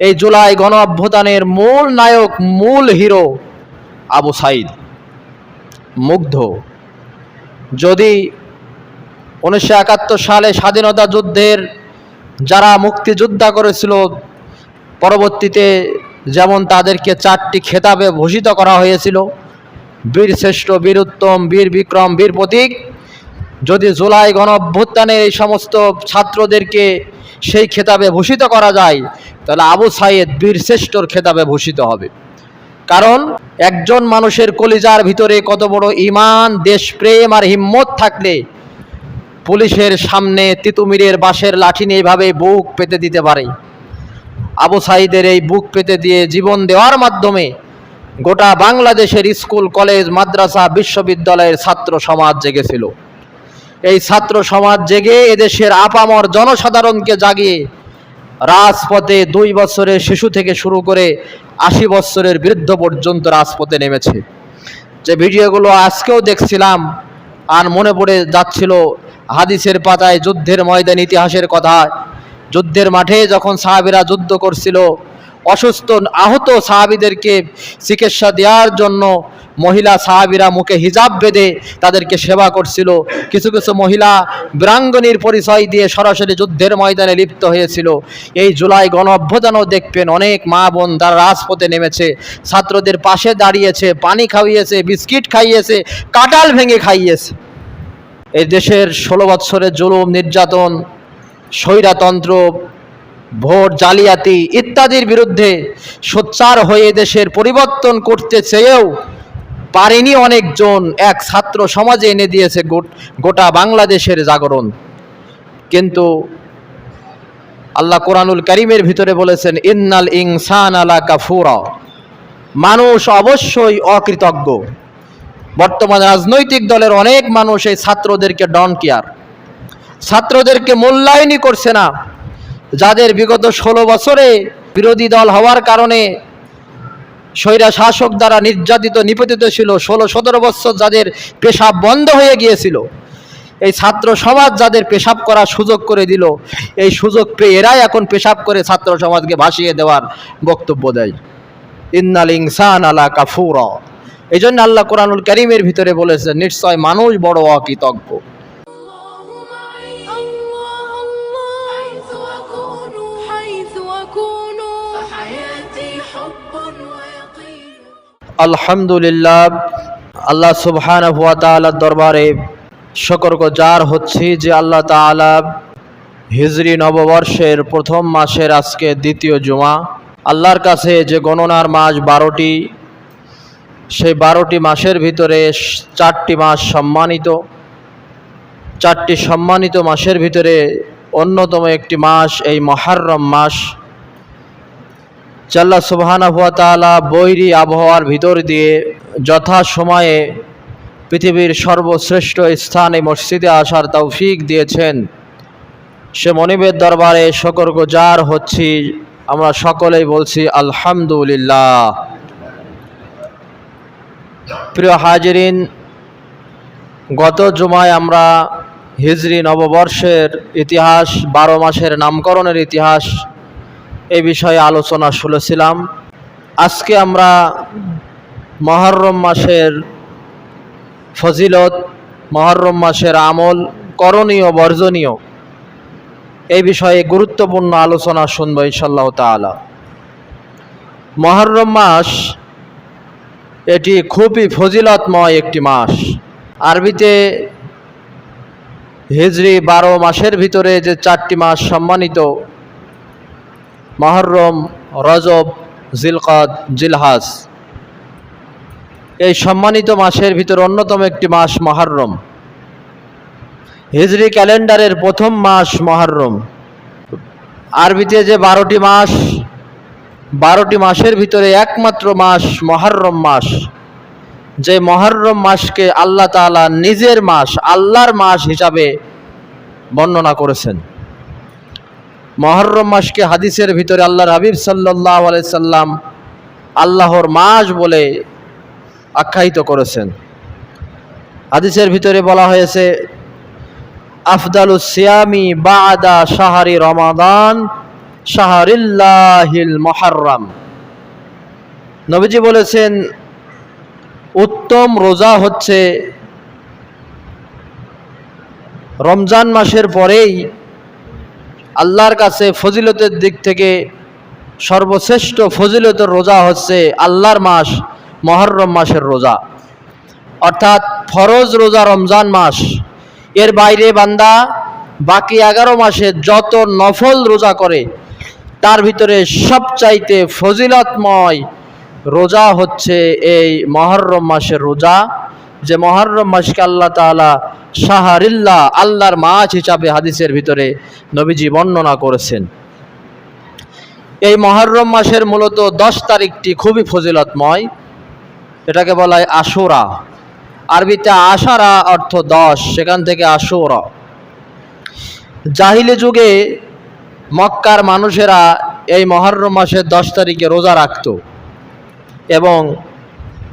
এই জুলাই গণ অভ্যুত্থানের মূল নায়ক, মূল হিরো আবু সাঈদ। মুগ্ধ। যদি 1971 সালে স্বাধীনতা যুদ্ধের যারা মুক্তিযোদ্ধা করেছিল, পরবর্তীতে যেমন তাদেরকে 4টি খেতাবে ভূষিত করা হয়েছিল, বীর শ্রেষ্ঠ, বীর উত্তম, বীর বিক্রম, বীর প্রতীক, যদি জুলাই গণ অভ্যুত্থানের এই সমস্ত ছাত্রদেরকে সেই খেতাবে ভূষিত করা যায়, তাহলে আবু সাঈদ বীর শ্রেষ্ঠর খেতাবে ভূষিত হবে। কারণ একজন মানুষের কলিজার ভিতরে কত বড় ঈমান, দেশপ্রেম আর হিম্মত থাকলে পুলিশের সামনে তিতুমিরের বাঁশের লাঠি নিয়ে এইভাবে বুক পেতে দিতে পারে। আবু সাঈদের এই বুক পেতে দিয়ে জীবন দেওয়ার মাধ্যমে গোটা বাংলাদেশের স্কুল, কলেজ, মাদ্রাসা, বিশ্ববিদ্যালয়ের ছাত্র সমাজ জেগেছিল। এই ছাত্র সমাজ জেগে এদেশের আপামর জনসাধারণকে জাগিয়ে রাজপথে 2 বছরের শিশু থেকে শুরু করে 80 বছরের বৃদ্ধ পর্যন্ত রাজপথে নেমেছে। যে ভিডিওগুলো আজকেও দেখছিলাম আর মনে পড়ে যাচ্ছিল হাদিসের পাতায় যুদ্ধের ময়দান, ইতিহাসের কথা। যুদ্ধের মাঠে যখন সাহাবীরা যুদ্ধ করছিল, অসুস্থ আহত সাহাবীদেরকে চিকিৎসা দেওয়ার জন্য মহিলা সাহাবীরা মুখে হিজাব বেঁধে তাদেরকে সেবা করছিল। কিছু কিছু মহিলা বীরাঙ্গনীর পরিচয় দিয়ে সরাসরি যুদ্ধের ময়দানে লিপ্ত হয়েছিল। এই জুলাই গণ অভ্যুত্থানেও দেখবেন অনেক মা বোন তারা রাজপথে নেমেছে, ছাত্রদের পাশে দাঁড়িয়েছে, পানি খাইয়েছে, বিস্কিট খাইয়েছে, কাঁঠাল ভেঙে খাইয়েছে। এই দেশের 16 বছরের জুলুম, নির্যাতন, স্বৈরতন্ত্র, ভোট জালিয়াতি ইত্যাদির বিরুদ্ধে সোচ্চার হয়ে দেশের পরিবর্তন করতে চেয়েও পারেনি অনেকজন। এক ছাত্র সমাজে এনে দিয়েছে গোটা বাংলাদেশের জাগরণ। কিন্তু আল্লাহ কোরআনুল কারীমের ভিতরে বলেছেন, ইন্নাল ইনসানা লাকাফুরা, মানুষ অবশ্যই অকৃতজ্ঞ। বর্তমান রাজনৈতিক দলের অনেক মানুষ এই ছাত্রদেরকে ডন কেয়ার, ছাত্রদেরকে মূল্যায়নই করছে না। যাদের বিগত 16 বছরে বিরোধী দল হওয়ার কারণে স্বৈরা শাসক দ্বারা নির্যাতিত, নিপীড়িত ছিল, 16-17 বছর যাদের পেশাব বন্ধ হয়ে গিয়েছিল, এই ছাত্র সমাজ যাদের পেশাব করার সুযোগ করে দিল, এই সুযোগ পেয়ে এরাই এখন পেশাব করে ছাত্র সমাজকে ভাসিয়ে দেওয়ার বক্তব্য দেয়। ইন্নাল ইনসানা লাকাফুরা। এই জন্য আল্লাহ কোরআনুল কারীমের ভিতরে বলেছেন, নিশ্চয় মানুষ বড় অকৃতজ্ঞ। আলহামদুলিল্লাহ, আল্লাহ সুবহানাহু ওয়া তাআলার দরবারে শুকরগুজার হচ্ছি যে আল্লাহ তাআলা হিজরি নববর্ষের প্রথম মাসের আজকে দ্বিতীয় জুমা, আল্লাহর কাছে যে গণনার মাস 12টি, সেই 12টি মাসের ভিতরে 4টি মাস সম্মানিত। 4টি সম্মানিত মাসের ভিতরে অন্যতম একটি মাস এই মুহররম মাস। আল্লাহ সুবহানাহু ওয়া তাআলা বৈরী আবহাওয়ার ভিতর দিয়ে যথা সময়ে পৃথিবীর সর্বশ্রেষ্ঠ স্থানে মসজিদে আসার তৌফিক দিয়েছেন, সে মনিবের দরবারে শুকরগুজার হচ্ছি। আমরা সকলেই বলছি আলহামদুলিল্লাহ। প্রিয় হাজিরিন, গত জুমায় আমরা হিজরি নববর্ষের ইতিহাস, 12 মাসের নামকরণের ইতিহাস এই বিষয়ে আলোচনা শুনেছিলাম। আজকে আমরা মুহররম মাসের ফজিলত, মুহররম মাসের আমল, করণীয় বর্জনীয় এই বিষয়ে গুরুত্বপূর্ণ আলোচনা শুনব ইনশাআল্লাহ তাআলা। মুহররম মাস এটি খুবই ফজিলতময় একটি মাস। আরবিতে হিজরি 12 মাসের ভিতরে যে 4টি মাস সম্মানিত, মুহররম, রজব, জিলকদ, জিলহজ, এই সম্মানিত মাসের ভিতরে অন্যতম একটি মাস মুহররম। হিজরি ক্যালেন্ডারের প্রথম মাস মুহররম। আরবিতে যে 12টি মাস, 12টি মাসের ভিতরে একমাত্র মাস মুহররম মাস, যে মুহররম মাসকে আল্লাহ তাআলা নিজের মাস, আল্লাহর মাস হিসাবে বর্ণনা করেছেন। মুহররম মাসকে হাদিসের ভিতরে আল্লাহর হাবিব সাল্লাল্লাহু আলাইহি সাল্লাম আল্লাহর মাস বলে আখ্যায়িত করেছেন। হাদিসের ভিতরে বলা হয়েছে, আফদালুস সিয়ামি বাদা শাহরি রমাদান শাহরিল্লাহিল মুহাররম। নবীজি বলেছেন উত্তম রোজা হচ্ছে রমজান মাসের পরেই আল্লাহর কাছে ফজিলতের দিক থেকে সর্বশ্রেষ্ঠ ফজিলতের রোজা হচ্ছে আল্লাহর মাস মুহররম মাসের রোজা, অর্থাৎ ফরজ রোজা রমজান মাস। এর বাইরে বান্দা বাকি 11 মাসে যত নফল রোজা করে তার ভিতরে সবচাইতে ফজিলতময় রোজা হচ্ছে এই মুহররম মাসের রোজা, যে মুহররম মাসকে আল্লাহ তাআলা শাহরিল্লাহ, আল্লাহর মাস হিসাবে হাদিসের ভিতরে নবীজি বর্ণনা করেছেন। এই মুহররম মাসের মূলত 10 তারিখটি খুবই ফজিলতময়। এটাকে বলা হয় আশুরা, আরবিতে আশারা অর্থ 10, সেখান থেকে আশুরা। জাহিলি যুগে মক্কার মানুষেরা এই মুহররম মাসের 10 তারিখে রোজা রাখত এবং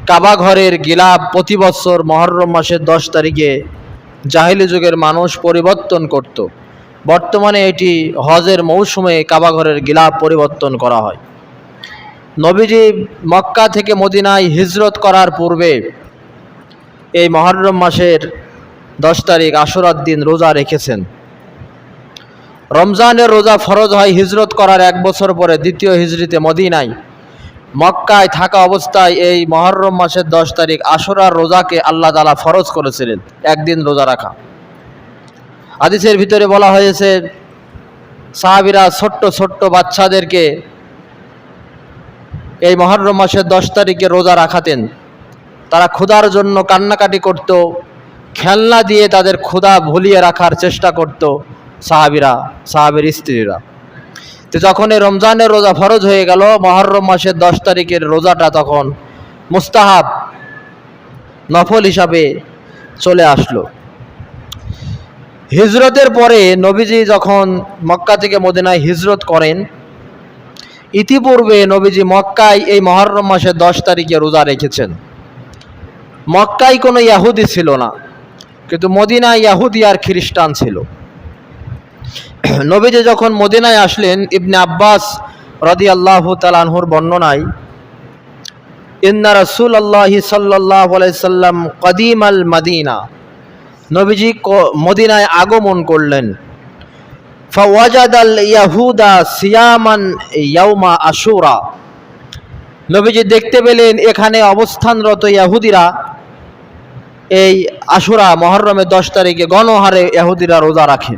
কাবা ঘরের গিলাফ প্রতি বছর মুহররম মাসের 10 তারিখে জাহিলি যুগের মানুষ পরিবর্তন করত। বর্তমানে এটি হজের মৌসুমে কাবা ঘরের গিলাফ পরিবর্তন করা হয়। নবীজি মক্কা থেকে মদিনায় হিজরত করার পূর্বে এই মুহররম মাসের 10 তারিখ আশুরার দিন রোজা রেখেছেন। রমজানের রোজা ফরজ হয় হিজরত করার 1 বছর পরে দ্বিতীয় হিজরিতে মদিনায়। মক্কায় থাকা অবস্থায় এই মুহররম মাসের 10 তারিখ আশুরার রোজাকে আল্লাহ তাআলা ফরজ করেছিলেন, একদিন রোজা রাখা। হাদিসের ভিতরে বলা হয়েছে সাহাবীরা ছোট্ট ছোট্ট বাচ্চাদেরকে এই মুহররম মাসের 10 তারিখে রোজা রাখাতেন। তারা ক্ষুধার জন্য কান্নাকাটি করত, খেলনা দিয়ে তাদের ক্ষুধা ভুলিয়ে রাখার চেষ্টা করত সাহাবীরা, সাহাবীর স্ত্রীরা। তো যখন এই রমজানের রোজা ফরজ হয়ে গেল, মুহররম মাসের 10 তারিখের রোজাটা তখন মুস্তাহাব নফল হিসাবে চলে আসলো। হিজরতের পরে নবীজি যখন মক্কা থেকে মদিনায় হিজরত করেন, ইতিপূর্বে নবীজি মক্কায় এই মুহররম মাসের 10 তারিখে রোজা রেখেছেন। মক্কায় কোনো ইহুদি ছিল না, কিন্তু মদিনায় ইহুদি আর খ্রিস্টান ছিল। নবীজি যখন মদিনায় আসলেন, ইবনে আব্বাস রাদিয়াল্লাহু তাআলা আনহুর বর্ণনায়, ইন্না রাসূলুল্লাহি সাল্লাল্লাহু আলাইহি সাল্লাম কদিমাল মদিনা, নবীজি মদিনায় আগমন করলেন। ফাওয়াজাদাল ইয়াহুদা সিয়ামান ইয়াউমা আশুরা, নবীজি দেখতে পেলেন এখানে অবস্থানরত ইহুদিরা এই আশুরা মুহররমের 10 তারিখে গণহারে ইহুদিরা রোজা রাখে।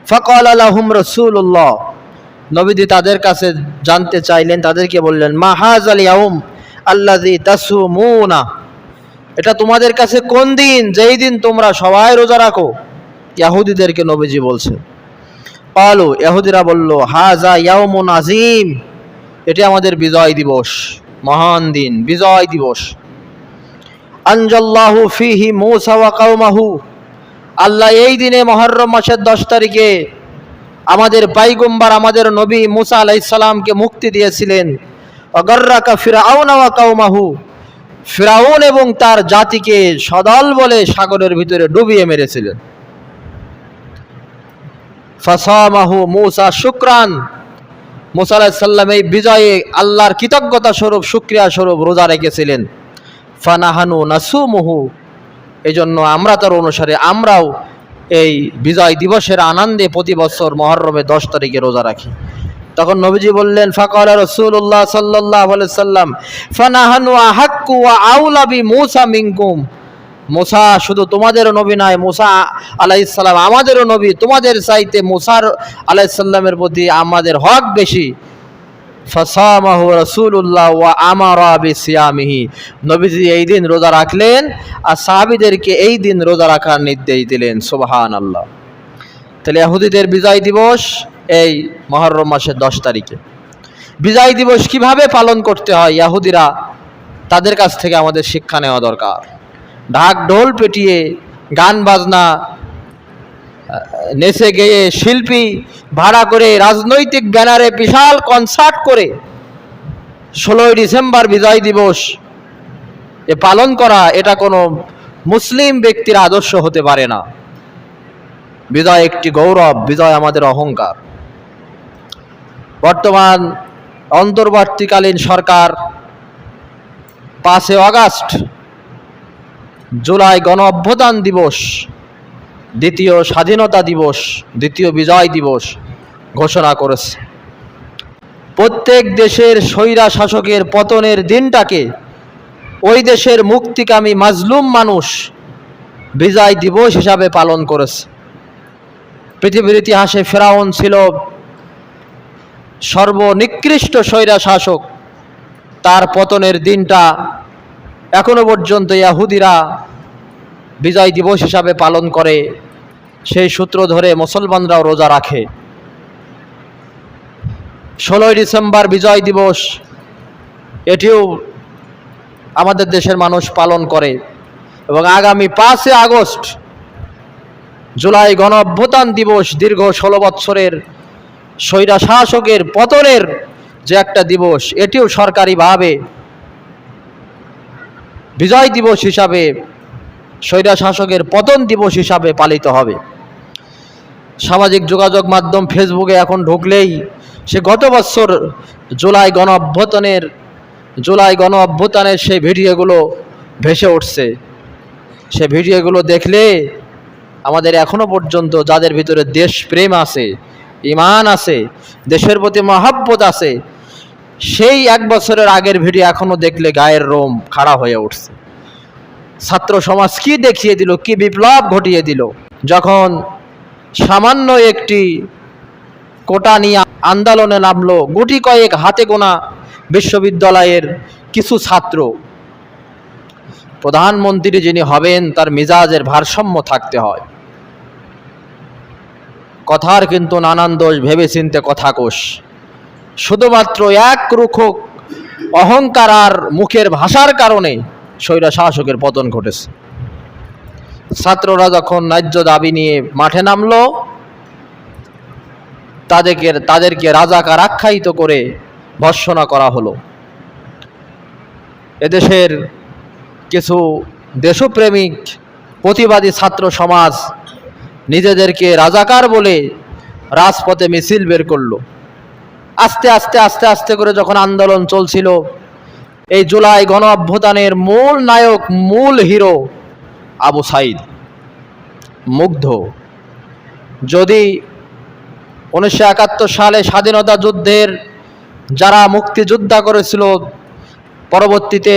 ফাকাল লাহুম রাসূলুল্লাহ, নবীজি তাদের কাছে জানতে চাইলেন, তাদেরকে বললেন, মা হাযাল ইয়াউম আল্লাযী তাসুমুনা, এটা তোমাদের কাছে কোন দিন যেই দিন তোমরা সবাই রোজা রাখো? ইহুদিদেরকে নবীজি বলছেন। ক্বালু, ইহুদিরা বলল, হাযা ইয়াউমুন আযীম, এটি আমাদের বিজয় দিবস, মহান দিন, বিজয় দিবস। আনজাল্লাহু ফীহি মূসা ওয়া কওমাহু, আল্লাহ এই দিনে মুহররম মাসের 10 তারিখে আমাদের পয়গম্বর, আমাদের নবী মূসা আলাইহিস সালামকে মুক্তি দিয়েছিলেন। ওয়াগাররাকা ফিরআউন ওয়া কওমাহু, ফিরআউন এবং তার জাতিকে সদল বলে সাগরের ভিতরে ডুবিয়ে মেরেছিলেন। ফাসামাহু মূসা শুকরান, মূসা আলাইহিস সালাম এই বিজয়ে আল্লাহর কৃতজ্ঞতা স্বরূপ, শুকরিয়া স্বরূপ রোজা রেখেছিলেন। ফানাহানু নাসুমুহু, এই জন্য আমরা তার অনুসারে আমরাও এই বিজয় দিবসের আনন্দে প্রতি বছর মুহররমের 10 তারিখে রোজা রাখি। তখন নবীজি বললেন, ফাকালা রাসূলুল্লাহ সাল্লাল্লাহু আলাইহি সাল্লাম, ফানাহানু আহাক্কু ওয়া আউলা বি মূসা মিনকুম, মূসা শুধু তোমাদের নবী নয়, মূসা আলাইহিস সালাম আমাদেরও নবী, তোমাদের চাইতে মূসা আলাইহিস সালামের প্রতি আমাদের হক বেশি। ফাসামাহু রাসূলুল্লাহ ওয়া আমারা বিসিয়ামিহি, নবীজি এই দিন রোজা রাখলেন আর সাহাবীদেরকে এই দিন রোজা রাখার নির্দেশ দিলেন। সুবহানাল্লাহ। তাহলে ইহুদিদের বিজয় দিবস এই মুহররম মাসের 10 তারিখে। বিজয় দিবস কিভাবে পালন করতে হয়, ইহুদিরা, তাদের কাছ থেকে আমাদের শিক্ষা নেওয়া দরকার। ঢাক ঢোল পেটিয়ে, গান বাজনা, নেচে গেয়ে, শিল্পী ভাড়া করে, রাজনৈতিক ব্যানারে বিশাল কনসার্ট করে 16ই ডিসেম্বর বিজয় দিবস এ পালন করা, এটা কোনো মুসলিম ব্যক্তির আদর্শ হতে পারে না। বিজয় একটি গৌরব, বিজয় আমাদের অহংকার। বর্তমান অন্তর্বর্তীকালীন সরকার 5 আগস্ট জুলাই গণ অভ্যুত্থান দিবস, দ্বিতীয় স্বাধীনতা দিবস, দ্বিতীয় বিজয় দিবস ঘোষণা করেছে। প্রত্যেক দেশের স্বৈরা শাসকের পতনের দিনটাকে ওই দেশের মুক্তিকামী মাজলুম মানুষ বিজয় দিবস হিসাবে পালন করেছে। পৃথিবীর ইতিহাসে ফেরাউন ছিল সর্বনিকৃষ্ট স্বৈরা শাসক, তার পতনের দিনটা এখনো পর্যন্ত ইহুদিরা বিজয় দিবস হিসাবে পালন করে। সেই সূত্র ধরে মুসলমানরাও রোজা রাখে। 16ই ডিসেম্বর বিজয় দিবস, এটিও আমাদের দেশের মানুষ পালন করে। এবং আগামী 5 আগস্ট জুলাই গণ অভ্যুত্থান দিবস, দীর্ঘ 16 বৎসরের স্বৈরা শাসকের পতনের যে একটা দিবস, এটিও সরকারিভাবে বিজয় দিবস হিসাবে, স্বৈরা শাসকের পতন দিবস হিসাবে পালিত হবে। সামাজিক যোগাযোগ মাধ্যম ফেসবুকে এখন ঢুকলেই সে গত বছর জুলাই গণ অভ্যুত্থানের সেই ভিডিওগুলো ভেসে উঠছে। সে ভিডিওগুলো দেখলে আমাদের এখনো পর্যন্ত যাদের ভিতরে দেশপ্রেম আছে, ঈমান আছে, দেশের প্রতি মহব্বত আছে, সেই 1 বছরের আগের ভিডিও এখনো দেখলে গায়ের রোম খাড়া হয়ে উঠছে। ছাত্র সমাজ কি দেখিয়ে দিল, কি বিপ্লব ঘটিয়ে দিল। যখন সামান্য একটি কোটা নিয়ে আন্দোলনে নামলো গুটি কয়েক হাতে গোনা বিশ্ববিদ্যালয়ের কিছু ছাত্র, প্রধানমন্ত্রী যিনি হবেন তার মেজাজের ভারসাম্য থাকতে হয়। কথার কিন্তু নানান দোষ, ভেবে চিনতে কথা কোষ। শুধুমাত্র এক রুখো অহংকার আর মুখের ভাষার কারণে স্বৈরা শাসকের পতন ঘটেছে। ছাত্ররা যখন ন্যায্য দাবি নিয়ে মাঠে নামলো, তাদেরকে রাজাকার আখ্যায়িত করে ভর্ৎসনা করা হলো। এদেশের কিছু দেশপ্রেমিক প্রতিবাদী ছাত্র সমাজ নিজেদেরকে রাজাকার বলে রাজপথে মিছিল বের করলো। আস্তে আস্তে আস্তে আস্তে করে যখন আন্দোলন চলছিল, এই জুলাই গণ অভ্যুত্থানের মূল নায়ক, মূল হিরো আবু সাইদ মুগ্ধ। যদি 1971 সালে স্বাধীনতা যুদ্ধের যারা মুক্তিযোদ্ধা করেছিল, পরবর্তীতে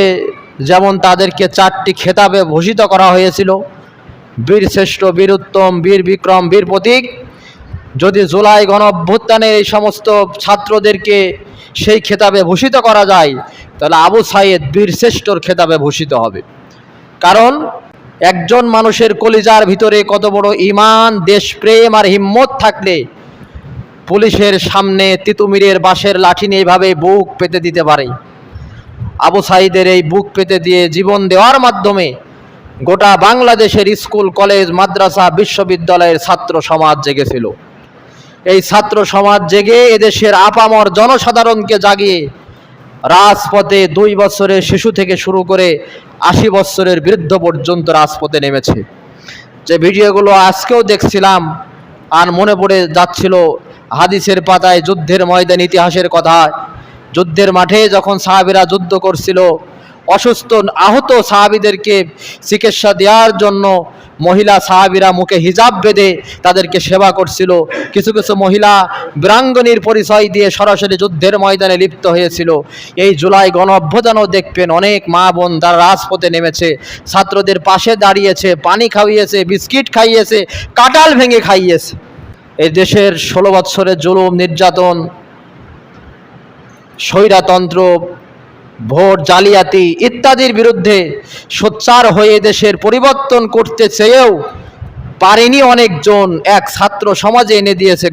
যেমন তাদেরকে 4টি খেতাবে ভূষিত করা হয়েছিল, বীর শ্রেষ্ঠ, বীর উত্তম, বীর বিক্রম, বীর প্রতীক, যদি জুলাই গণ অভ্যুত্থানের এই সমস্ত ছাত্রদেরকে সেই খেতাবে ভূষিত করা যায়, তাহলে আবু সাইদ বীর শ্রেষ্ঠর খেতাবে ভূষিত হবে। কারণ একজন মানুষের কলিজার ভিতরে কত বড় ঈমান, দেশপ্রেম আর হিম্মত থাকলে পুলিশের সামনে তিতুমিরের বাঁশের লাঠি নিয়ে এইভাবে বুক পেতে দিতে পারে। আবু সাইদের এই বুক পেতে দিয়ে জীবন দেওয়ার মাধ্যমে গোটা বাংলাদেশের স্কুল, কলেজ, মাদ্রাসা, বিশ্ববিদ্যালয়ের ছাত্র সমাজ জেগেছিল। এই ছাত্র সমাজ জেগে এদেশের আপামর জনসাধারণকে জাগিয়ে রাজপথে 2 বছরের শিশু থেকে শুরু করে 80 বছরের বৃদ্ধ পর্যন্ত রাজপথে নেমেছে। যে ভিডিওগুলো আজকেও দেখছিলাম আর মনে পড়ে যাচ্ছিল হাদিসের পাতায় যুদ্ধের ময়দান, ইতিহাসের কথা। যুদ্ধের মাঠে যখন সাহাবীরা যুদ্ধ করছিল, অসুস্থ আহত সাহাবীদেরকে চিকিৎসা দেওয়ার জন্য মহিলা সাহাবীরা মুখে হিজাব বেঁধে তাদেরকে সেবা করছিল। কিছু কিছু মহিলা বীরাঙ্গনীর পরিচয় দিয়ে সরাসরি যুদ্ধের ময়দানে লিপ্ত হয়েছিল। এই জুলাই গণ অভ্যুত্থানও দেখবেন অনেক মা বোন তারা রাজপথে নেমেছে, ছাত্রদের পাশে দাঁড়িয়েছে, পানি খাইয়েছে, বিস্কিট খাইয়েছে, কাঁঠাল ভেঙে খাইয়েছে। এই দেশের 16 বৎসরের জুলুম, নির্যাতন, স্বৈরতন্ত্র, ভোট জালিয়াতি ইত্যাদির বিরুদ্ধে সোচ্চার হয়ে দেশের পরিবর্তন করতে চেয়েও পারেনি অনেকজন। এক ছাত্র সমাজে এনে দিয়েছে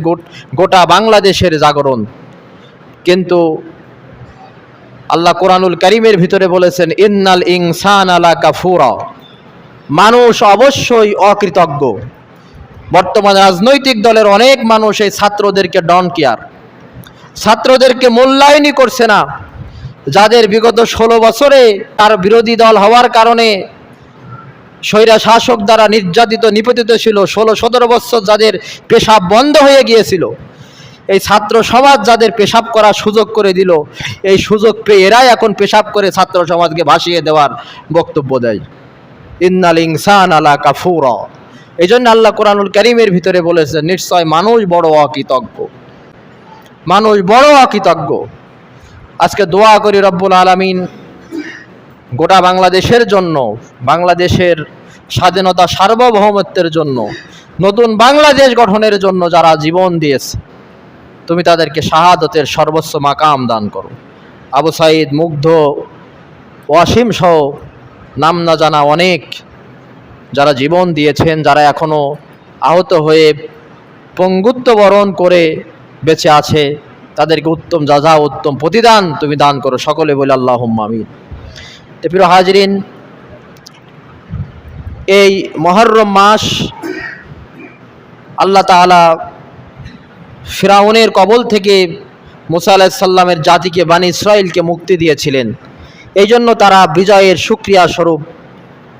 গোটা বাংলাদেশের জাগরণ। কিন্তু আল্লাহ কোরআনুল কারীমের ভিতরে বলেছেন, ইন্নাল ইনসানা লাকাফুরা, মানুষ অবশ্যই অকৃতজ্ঞ। বর্তমান রাজনৈতিক দলের অনেক মানুষ এই ছাত্রদেরকে ডন কেয়ার, ছাত্রদেরকে মূল্যায়নই করছে না। যাদের বিগত 16 বছরে তার বিরোধী দল হওয়ার কারণে স্বৈরা শাসক দ্বারা নির্যাতিত, নিপীড়িত ছিল, 16-17 বছর যাদের পেশাব বন্ধ হয়ে গিয়েছিল, এই ছাত্র সমাজ যাদের পেশাব করার সুযোগ করে দিল, এই সুযোগ পেয়ে এরাই এখন পেশাব করে ছাত্র সমাজকে ভাসিয়ে দেওয়ার বক্তব্য দেয়। ইন্নাল ইনসান আলা কাফুরা। এই জন্য আল্লাহ কোরআনুল কারীমের ভিতরে বলেছে, নিশ্চয় মানুষ বড় অকৃতজ্ঞ, মানুষ বড় অকৃতজ্ঞ। আজকে দোয়া করি রব্বুল আলামিন গোটা বাংলাদেশের জন্য, বাংলাদেশের স্বাধীনতা সার্বভৌমত্বের জন্য, নতুন বাংলাদেশ গঠনের জন্য যারা জীবন দিয়েছে, তুমি তাদেরকে শাহাদতের সর্বোচ্চ মাকাম দান করো। আবু সাঈদ, মুগ্ধ, ওয়াসিম সহ নাম না জানা অনেক যারা জীবন দিয়েছেন, যারা এখনও আহত হয়ে পঙ্গুত্ব বরণ করে বেঁচে আছে, তাদেরকে উত্তম যাজা, উত্তম প্রতিদান তুমি দান করো। সকলে বলে আল্লাহুম্মা আমিন। প্রিয় হাজরিন, এই মুহররম মাস আল্লাহ তাআলা ফিরাউনের কবল থেকে মুসা আলাইহিস সালামের জাতিকে, বানি ইসরাইলকে মুক্তি দিয়েছিলেন। এই জন্য তারা বিজয়ের শুকরিয়া স্বরূপ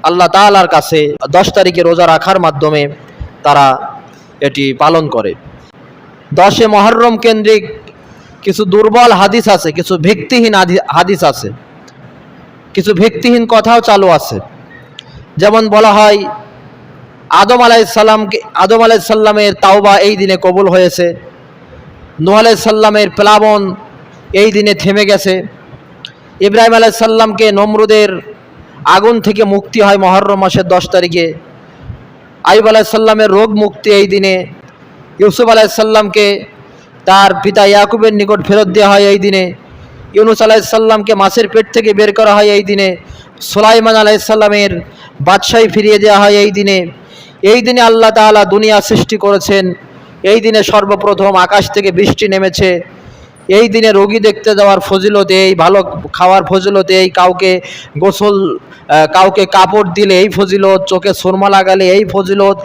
আল্লাহ তাআলার কাছে 10 তারিখে রোজা রাখার মাধ্যমে তারা এটি পালন করে। 10 মুহররম কেন্দ্রিক কিছু দুর্বল হাদিস আছে, কিছু ভিত্তিহীন হাদিস আছে, কিছু ভিত্তিহীন কথাও চালু আছে। যেমন বলা হয় আদম আলাইহিস সালামের তাওবা এই দিনে কবুল হয়েছে, নূহ আলাইহিস সালামের প্লাবন এই দিনে থেমে গেছে, ইব্রাহিম আলাইহিস সালামকে নমরুদের আগুন থেকে মুক্তি হয় মুহররম মাসের 10 তারিখে, আইয়ুব আলাইহিস সালামের রোগ মুক্তি এই দিনে, ইউসুফ আলাইহিস সালামকে তার পিতা ইয়াকুবের নিকট ফেরত দেওয়া হয় এই দিনে, ইউনুস আলাইহিস সালামকে মাছের পেট থেকে বের করা হয় এই দিনে, সুলাইমান আলাইহিস সালামের বাদশাহী ফিরিয়ে দেওয়া হয় এই দিনে। এই দিনে আল্লাহ তাআলা দুনিয়া সৃষ্টি করেছেন, এই দিনে সর্বপ্রথম আকাশ থেকে বৃষ্টি নেমেছে, এই দিনে রোগী দেখতে যাওয়ার ফজিলতে, এই ভালো খাওয়ার ফজিলতে, এই কাউকে গোসল, কাউকে কাপড় দিলে এই ফজিলত, চোখে সুরমা লাগালে এই ফজিলত,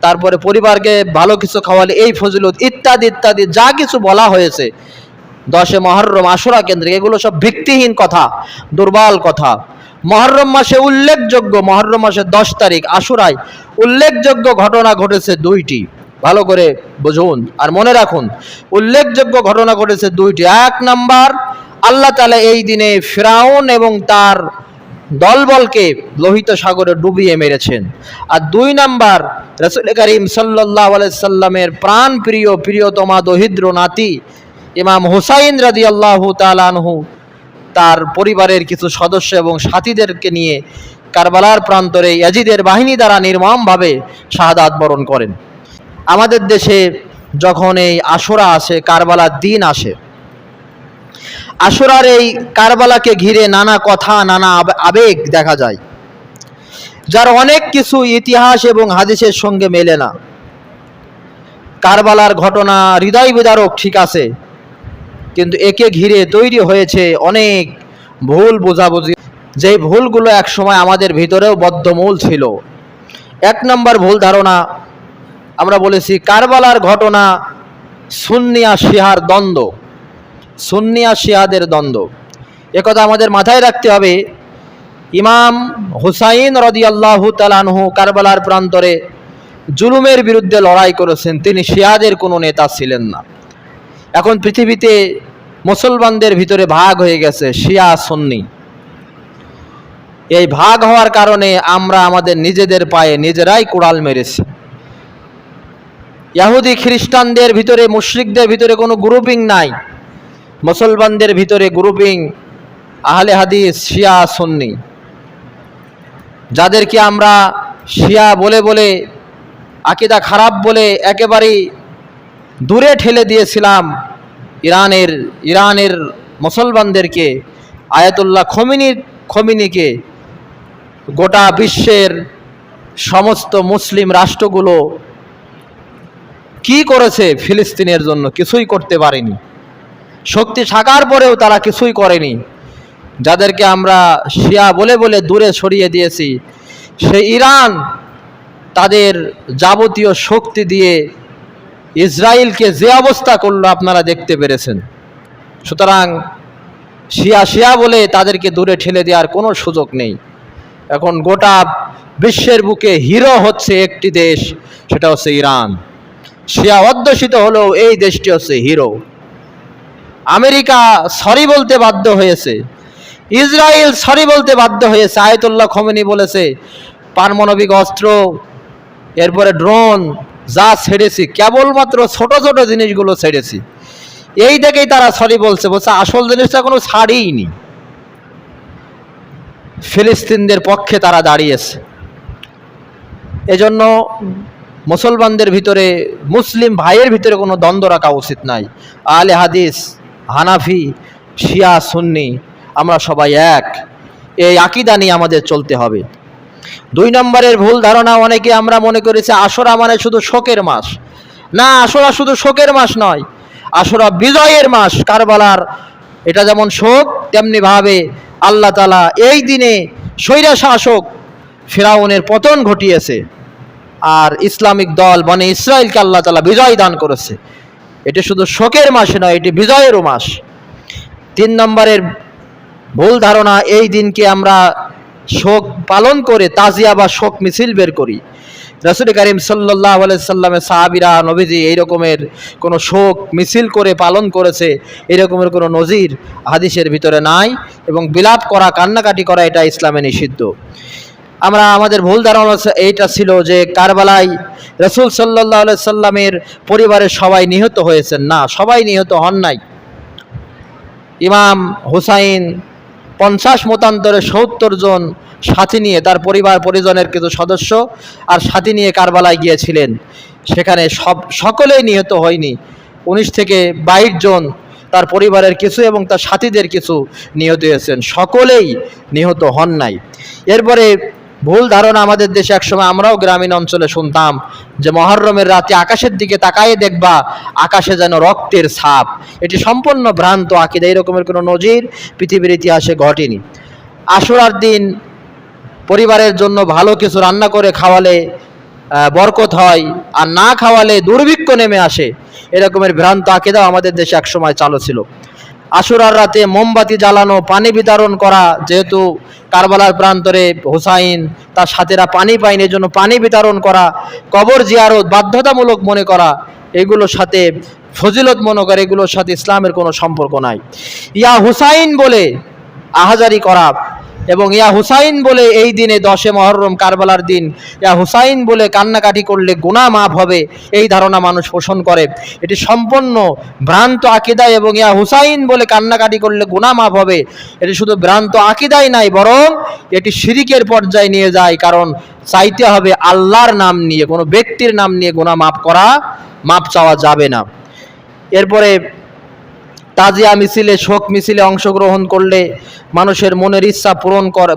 তারপরে পরিবারকে ভালো কিছু খাওয়ালে এই ফজিলত, ইত্যাদি ইত্যাদি যা কিছু বলা হয়েছে 10 মুহররম আশুরা কেন্দ্রিক, এগুলো সব ভিত্তিহীন কথা, দুর্বল কথা। মুহররম মাসে উল্লেখযোগ্য, মুহররম মাসের 10 তারিখ আশুরায় উল্লেখযোগ্য ঘটনা ঘটেছে 2টি। ভালো করে বুঝুন আর মনে রাখুন, উল্লেখযোগ্য ঘটনা ঘটেছে 2টি। 1 নাম্বার, আল্লাহ তাআলা এই দিনে ফিরাউন এবং তার দলবলকে লোহিত সাগরে ডুবিয়ে মেরেছেন। আর 2 নাম্বার, রাসূল করিম সাল্লাল্লাহু আলাইহি সাল্লামের প্রাণ প্রিয়, প্রিয়তমা দহিদ্র নাতি ইমাম হুসাইন রাদিয়াল্লাহু তাআলা আনহু তার পরিবারের কিছু সদস্য এবং সাথীদেরকে নিয়ে কারবালার প্রান্তরে ইয়াজিদের বাহিনী দ্বারা নির্মমভাবে শাহাদাত বরণ করেন। আমাদের দেশে যখন এই আশুরা আসে, কারবালার দিন আসে, আশুরার এই কারবালাকে ঘিরে নানা কথা, নানা আবেগ দেখা যায়, যার অনেক কিছু ইতিহাস এবং হাদিসের সঙ্গে মেলে না। কারবালার ঘটনা হৃদয় বিদারক, ঠিক আছে, কিন্তু একে ঘিরে তৈরি হয়েছে অনেক ভুল বোঝাবুঝি, যেই ভুলগুলো একসময় আমাদের ভিতরেও বদ্ধমূল ছিল। 1 নম্বর ভুল ধারণা, আমরা বলেছি কারবালার ঘটনা সুন্নি আর শিয়ার দ্বন্দ্ব, সুন্নি আর শিয়াদের দ্বন্দ্ব। একথা আমাদের মাথায় রাখতে হবে। ইমাম হুসাইন রাদিয়াল্লাহু তাআলা আনহু কারবালার প্রান্তরে জুলুমের বিরুদ্ধে লড়াই করেছেন, তিনি শিয়াদের কোনো নেতা ছিলেন না। এখন পৃথিবীতে মুসলমানদের ভিতরে ভাগ হয়ে গেছে শিয়া সুন্নি। এই ভাগ হওয়ার কারণে আমরা আমাদের নিজেদের পায়ে নিজেরাই কুড়াল মেরেছি। ইহুদি খ্রিস্টানদের ভিতরে, মুশরিকদের ভিতরে কোনো গ্রুপিং নাই, মুসলমানদের ভিতরে গ্রুপিং আহলে হাদিস, শিয়া সুন্নি। যাদেরকে আমরা শিয়া বলে বলে, আকীদা খারাপ বলে একেবারেই দূরে ঠেলে দিয়েছিলাম, ইরানের মুসলমানদেরকে, আয়াতুল্লাহ খমিনিকে গোটা বিশ্বের সমস্ত মুসলিম রাষ্ট্রগুলো কি করেছে ফিলিস্তিনের জন্য? কিছুই করতে পারেনি। শক্তি থাকার পরেও তারা কিছুই করেনি। যাদেরকে আমরা শিয়া বলে বলে দূরে সরিয়ে দিয়েছি, সে ইরান তাদের যাবতীয় শক্তি দিয়ে ইসরায়েলকে যে অবস্থা করলো আপনারা দেখতে পেরেছেন। সুতরাং শিয়া বলে তাদেরকে দূরে ঠেলে দেওয়ার কোনো সুযোগ নেই। এখন গোটা বিশ্বের বুকে হিরো হচ্ছে একটি দেশ, সেটা হচ্ছে ইরান। শিয়া অধ্যুষিত হলেও এই দেশটি হচ্ছে হিরো। আমেরিকা সরি বলতে বাধ্য হয়েছে, ইসরায়েল সরি বলতে বাধ্য হয়েছে। আয়াতুল্লাহ খোমেনি বলেছে পারমাণবিক অস্ত্র, এরপরে ড্রোন যা ছেড়েছি কেবলমাত্র ছোট ছোট জিনিসগুলো ছেড়েছি, এই দেখেই তারা সরি বলছে। বলছে আসল জিনিসটা কোনো ছাড়িইনি। ফিলিস্তিনদের পক্ষে তারা দাঁড়িয়েছে। এজন্য মুসলমানদের ভিতরে, মুসলিম ভাইয়ের ভিতরে কোনো দ্বন্দ্ব রাখা উচিত নাই। আহলে হাদিস, হানাফি, শিয়া, সুন্নি, আমরা সবাই এক, এই আকীদা নিয়ে আমাদের চলতে হবে। 2 নম্বরের ভুল ধারণা, অনেকে আমরা মনে করেছি আশুরা মানে শুধু শোকের মাস। না, আশুরা শুধু শোকের মাস নয়, আশুরা বিজয়ের মাস। কারবালার এটা যেমন শোক, তেমনি ভাবে আল্লাহ তাআলা এই দিনে স্বৈরা শাসক ফিরাউনের পতন ঘটিয়েছে, আর ইসলামিক দল বনে ইসরায়েলকে আল্লাহ তাআলা বিজয় দান করেছে। এটি শুধু শোকের মাস নয়, এটি বিজয়েরও মাস। 3 নম্বরের ভুল ধারণা, এই দিনকে আমরা শোক পালন করে তাজিয়া বা শোক মিছিল বের করি। রাসূল করিম সাল্লাল্লাহু আলাইহি সাল্লামের সাহাবীরা, নবীজি এই রকমের কোনো শোক মিছিল করে পালন করেছে, এই রকমের কোনো নজির হাদিসের ভিতরে নাই। এবং বিলাপ করা, কান্নাকাটি করা এটা ইসলামে নিষিদ্ধ। আমরা আমাদের ভুল ধারণা এইটা ছিল যে কারবালায় রাসূল সাল্লাল্লাহু আলাইহি সাল্লামের পরিবারের সবাই নিহত হয়েছেন। না, সবাই নিহত হন নাই। ইমাম হুসাইন 50 মতান্তরে 70 জন সাথী নিয়ে, তার পরিবার পরিজনের কিছু সদস্য আর সাথী নিয়ে কারবালায় গিয়েছিলেন। সেখানে সকলেই নিহত হয়নি। 19 থেকে 22 জন তার পরিবারের কিছু এবং তার সাথীদের কিছু নিহত হয়েছেন, সকলেই নিহত হন নাই। এরপরে ভুল ধারণা, আমাদের দেশে একসময় আমরাও গ্রামীণ অঞ্চলে শুনতাম যে মহররমের রাতে আকাশের দিকে তাকায়ে দেখবা আকাশে যেন রক্তের ছাপ। এটি সম্পূর্ণ ভ্রান্ত আকীদা। এরকমের কোনো নজির পৃথিবীর ইতিহাসে ঘটেনি। আশুরার দিন পরিবারের জন্য ভালো কিছু রান্না করে খাওয়ালে বরকত হয়, আর না খাওয়ালে দুর্ভিক্ষ নেমে আসে। এরকমের ভ্রান্ত আকীদাও আমাদের দেশে একসময় চালু ছিল। আশুরার রাতে মোমবাতি জ্বালানো, পানি বিতরণ করা, যেহেতু কারবালার প্রান্তরে হুসাইন তার সাথীরা পানি পায়নি, এজন্য পানি বিতরণ করা, কবর জিয়ারত বাধ্যতামূলক মনে করা, এগুলোর সাথে ফজিলত মনে করে, এগুলোর সাথে ইসলামের কোনো সম্পর্ক নাই। ইয়া হুসাইন বলে আহাজারি করা এবং ইয়া হুসাইন বলে এই দিনে 10 মুহররম কারবালার দিন ইয়া হুসাইন বলে কান্নাকাটি করলে গুনাহ মাফ হবে, এই ধারণা মানুষ পোষণ করে। এটি সম্পূর্ণ ভ্রান্ত আকীদা। এবং ইয়া হুসাইন বলে কান্নাকাটি করলে গুনাহ মাফ হবে, এটি শুধু ভ্রান্ত আকীদাই নাই, বরং এটি শিরিকের পর্যায়ে নিয়ে যায়। কারণ চাইতে হবে আল্লাহর নাম নিয়ে, কোনো ব্যক্তির নাম নিয়ে গুনাহ মাফ চাওয়া যাবে না। এরপরে তাজিয়া মিছিলে, শোক মিছিলে অংশগ্রহণ করলে মানুষের মনের ইচ্ছা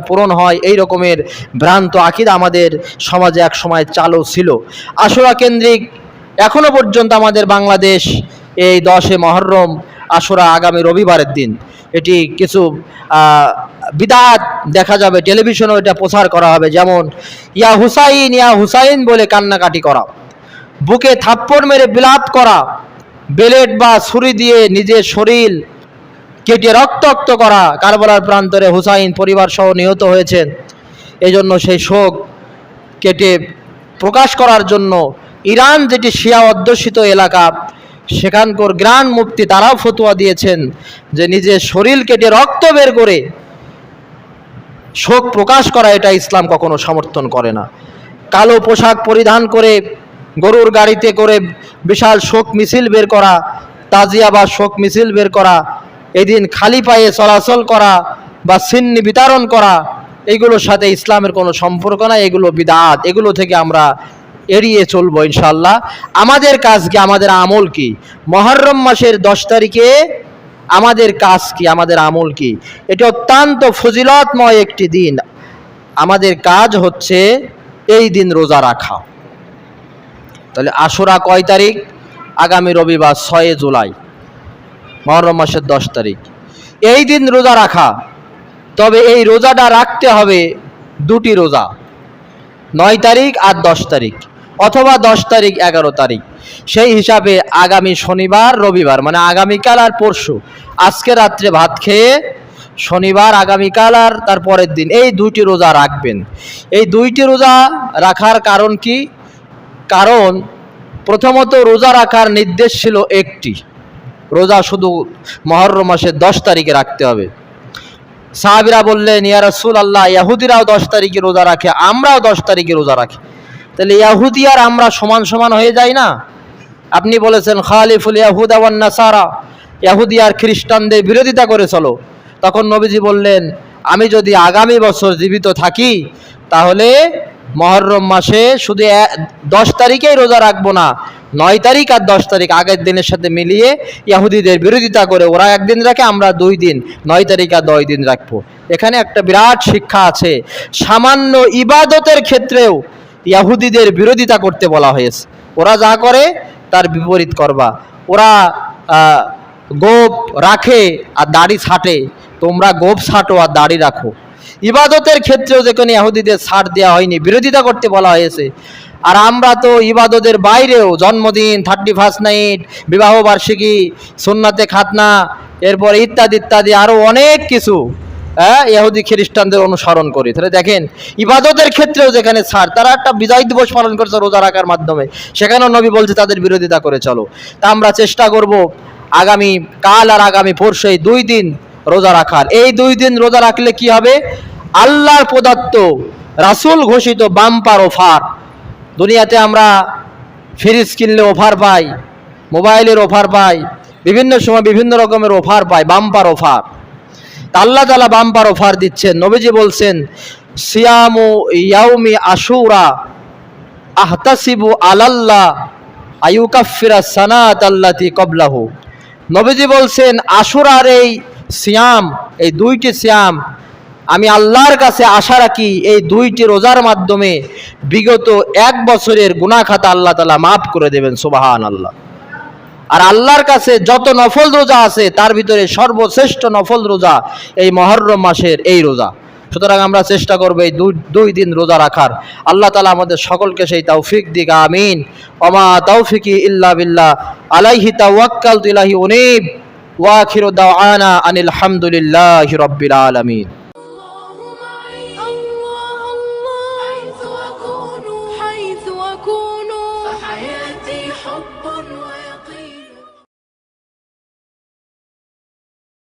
পূরণ হয়, এই রকমের ভ্রান্ত আকীদা আমাদের সমাজে এক সময় চালু ছিল। আশুরা কেন্দ্রিক এখনো পর্যন্ত আমাদের বাংলাদেশ এই 10 মুহররম আশুরা আগামী রবিবারের দিন, এটি কিছু বিদআত দেখা যাবে, টেলিভিশনেও এটা প্রচার করা হবে। যেমন ইয়া হুসাইন বলে কান্নাকাটি করা, বুকে থাপ্পড় মেরে বিলাপ করা, বেলেট বা ছুরি দিয়ে নিজের শরীর কেটে রক্তাক্ত করা। কারবালার প্রান্তরে হুসাইন পরিবার সহ নিহত হয়েছেন, এজন্য সেই শোক কেটে প্রকাশ করার জন্য ইরান, যেটি শিয়া অধ্যুষিত এলাকা, সেখানকার গ্র্যান্ড মুফতি তারাও ফতোয়া দিয়েছেন যে নিজের শরীর কেটে রক্ত বের করে শোক প্রকাশ করা, এটা ইসলাম কখনো সমর্থন করে না। কালো পোশাক পরিধান করে গরুর গাড়িতে করে বিশাল শোক মিছিল বের করা, তাজিয়া বা শোক মিছিল বের করা, এদিন খালি পায়ে চলাচল করা বা সিন্নি বিতরণ করা, এগুলোর সাথে ইসলামের কোনো সম্পর্ক নাই, এগুলো বিদআত। এগুলো থেকে আমরা এড়িয়ে চলবো ইনশাআল্লাহ। আমাদের কাজ কি, আমাদের আমল কি? মুহররম মাসের 10 তারিখে আমাদের কাজ কি, আমাদের আমল কি? এটা অত্যন্ত ফজিলতময় একটি দিন। আমাদের কাজ হচ্ছে এই দিন রোজা রাখা। তাহলে আশুরা কয় তারিখ? আগামী রবিবার 6 জুলাই, মুহররম মাসের 10 তারিখ, এই দিন রোজা রাখা। তবে এই রোজাটা রাখতে হবে 2টি রোজা, 9 তারিখ আর 10 তারিখ, অথবা 10 তারিখ 11 তারিখ। সেই হিসাবে আগামী শনিবার রবিবার, মানে আগামীকাল আর পরশু, আজকে রাত্রে ভাত খেয়ে শনিবার, আগামীকাল আর তার পরের দিন, এই 2টি রোজা রাখবেন। এই 2টি রোজা রাখার কারণ কি? কারণ প্রথমত রোজা রাখার নির্দেশ ছিল একটি, রোজা শুধু মুহররম মাসের 10 তারিখে রাখতে হবে। সাহাবীরা বললেন, ইয়া রাসূলুল্লাহ, ইহুদিরাও 10 তারিখে রোজা রাখে, আমরাও 10 তারিখে রোজা রাখি, তাহলে ইহুদি আর আমরা সমান সমান হয়ে যাই না? আপনি বলেছেন খালিফুল ইয়াহুদা ওয়ান নাসারা, ইহুদি আর খ্রিস্টানদের বিরোধিতা করে চলো। তখন নবীজি বললেন, আমি যদি আগামী বছর জীবিত থাকি তাহলে মুহররম মাসে শুধু 10 তারিখেই রোজা রাখবো না, 9 তারিখ আর 10 তারিখ আগের দিনের সাথে মিলিয়ে ইহুদিদের বিরোধিতা করে ওরা একদিন রাখে, আমরা 2 দিন, 9 তারিখ আর 10 দিন রাখবো। এখানে একটা বিরাট শিক্ষা আছে, সামান্য ইবাদতের ক্ষেত্রেও ইহুদিদের বিরোধিতা করতে বলা হয়েছে। ওরা যা করে তার বিপরীত করবা। ওরা গোপ রাখে আর দাড়ি ছাটে, তোমরা গোপ ছাটো আর দাড়ি রাখো। ইবাদতের ক্ষেত্রেও যেখানে ইহুদিদের ছাড় দেওয়া হয়নি, বিরোধিতা করতে বলা হয়েছে। আর আমরা তো ইবাদতের বাইরেও জন্মদিন, 31st নাইট, বিবাহ বার্ষিকী, সুন্নাতে খাতনা, এরপর ইত্যাদি ইত্যাদি আরও অনেক কিছু ইহুদি খ্রিস্টানদের অনুসরণ করি। তাহলে দেখেন ইবাদতের ক্ষেত্রেও যেখানে ছাড়, তারা একটা বিজয় দিবস পালন করছে রোজা রাখার মাধ্যমে, সেখানেও নবী বলছে তাদের বিরোধিতা করে চলো। তা আমরা চেষ্টা করব আগামী কাল আর আগামী পরশু এই 2 দিন রোজা রাখার। এই 2 দিন রোজা রাখলে কি হবে? আল্লাহর প্রদত্ত, রাসূল ঘোষিত বাম্পার অফার। দুনিয়াতে আমরা ফ্রিজ কিনলে অফার পাই, মোবাইলের অফার পাই, বিভিন্ন সময় বিভিন্ন রকমের অফার পাই, বাম্পার অফার। আল্লাহ তাআলা বাম্পার অফার দিচ্ছেন। নবীজি বলছেন, সিয়ামু ইয়াউমি আশুরা আহতাসিবু আলাল্লাহ আয়ুকাফিরা সানাত আল্লাতি ক্বাবলাহু। নবীজি বলছেন, আশুরার এই সিয়াম, এই 2টি সিয়াম আমি আল্লাহর কাছে আশা রাখি এই 2টি রোজার মাধ্যমে বিগত 1 বছরের গুনাহ খাতা আল্লাহ তাআলা মাফ করে দেবেন। সুবহানাল্লাহ। আর আল্লাহর কাছে যত নফল রোজা আছে তার ভিতরে সর্বশ্রেষ্ঠ নফল রোজা এই মুহররম মাসের এই রোজা। সুতরাং আমরা চেষ্টা করব এই 2 দিন রোজা রাখার। আল্লাহ তাআলা আমাদের সকলকে সেই তৌফিক দিক, আমিন। ওমা তৌফিকি ইল্লা বিল্লাহ, আলাইহি তাওয়াক্কালতু ইলাইহি উনীব, ওয়া আখিরু দাওয়ানা আনিল হামদুলিল্লাহি রাব্বিল আলামিন। حيث أكون فحياتي حب ويقين.